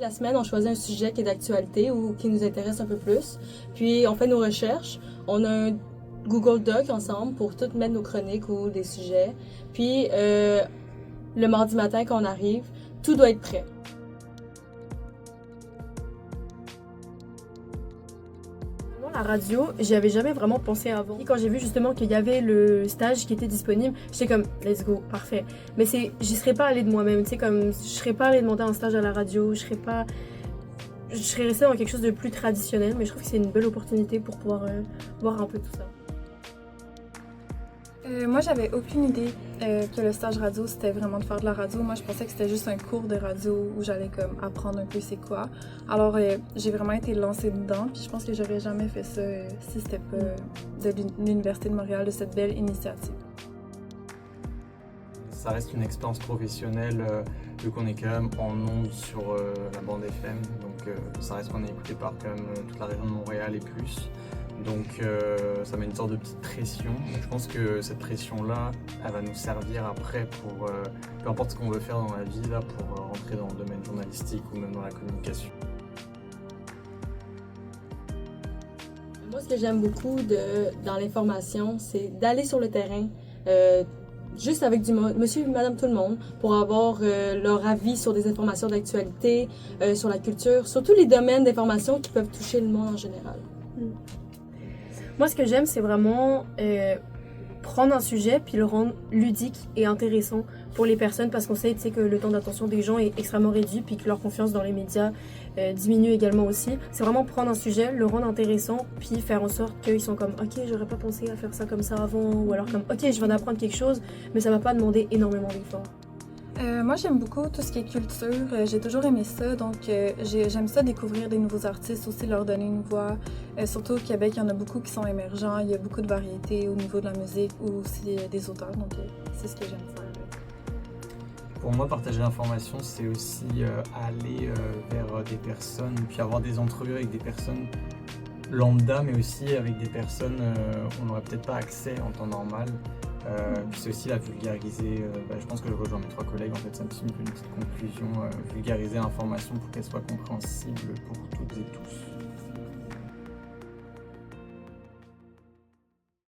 La semaine, on choisit un sujet qui est d'actualité ou qui nous intéresse un peu plus. Puis on fait nos recherches. On a un Google Doc ensemble pour tout mettre nos chroniques ou des sujets. Puis le mardi matin quand on arrive, tout doit être prêt. La radio, j'y avais jamais vraiment pensé avant. Et quand j'ai vu justement qu'il y avait le stage qui était disponible, j'étais comme let's go, parfait. Mais j'y serais pas allée de moi-même, tu sais, comme je serais pas allée demander un stage à la radio, je serais restée dans quelque chose de plus traditionnel, mais je trouve que c'est une belle opportunité pour pouvoir voir un peu tout ça. Moi, j'avais aucune idée que le stage radio, c'était vraiment de faire de la radio. Moi, je pensais que c'était juste un cours de radio où j'allais comme apprendre un peu c'est quoi. Alors, j'ai vraiment été lancée dedans. Puis je pense que j'aurais jamais fait ça si c'était pas de l'Université de Montréal, de cette belle initiative. Ça reste une expérience professionnelle vu qu'on est quand même en ondes sur la bande FM. Donc, ça reste qu'on est écouté par quand même toute la région de Montréal et plus. Donc ça met une sorte de petite pression. Donc, je pense que cette pression-là, elle va nous servir après pour peu importe ce qu'on veut faire dans la vie, là, pour rentrer dans le domaine journalistique ou même dans la communication. Moi, ce que j'aime beaucoup dans l'information, c'est d'aller sur le terrain, juste avec du monsieur et madame tout le monde, pour avoir leur avis sur des informations d'actualité, sur la culture, sur tous les domaines d'information qui peuvent toucher le monde en général. Moi, ce que j'aime, c'est vraiment prendre un sujet puis le rendre ludique et intéressant pour les personnes parce qu'on sait, tu sais, que le temps d'attention des gens est extrêmement réduit puis que leur confiance dans les médias diminue également aussi. C'est vraiment prendre un sujet, le rendre intéressant puis faire en sorte qu'ils sont comme « Ok, j'aurais pas pensé à faire ça comme ça avant » ou alors comme « Ok, je viens d'apprendre quelque chose mais ça m'a pas demandé énormément d'efforts ». Moi, j'aime beaucoup tout ce qui est culture. J'ai toujours aimé ça, donc j'aime ça découvrir des nouveaux artistes, aussi leur donner une voix. Surtout au Québec, il y en a beaucoup qui sont émergents. Il y a beaucoup de variétés au niveau de la musique ou aussi des auteurs, donc c'est ce que j'aime faire. Pour moi, partager l'information, c'est aussi aller vers des personnes, puis avoir des entrevues avec des personnes lambda, mais aussi avec des personnes on n'aurait peut-être pas accès en temps normal. Puis c'est aussi la vulgariser, je pense que je rejoins mes trois collègues, en fait ça me semble une petite conclusion, vulgariser l'information pour qu'elle soit compréhensible pour toutes et tous.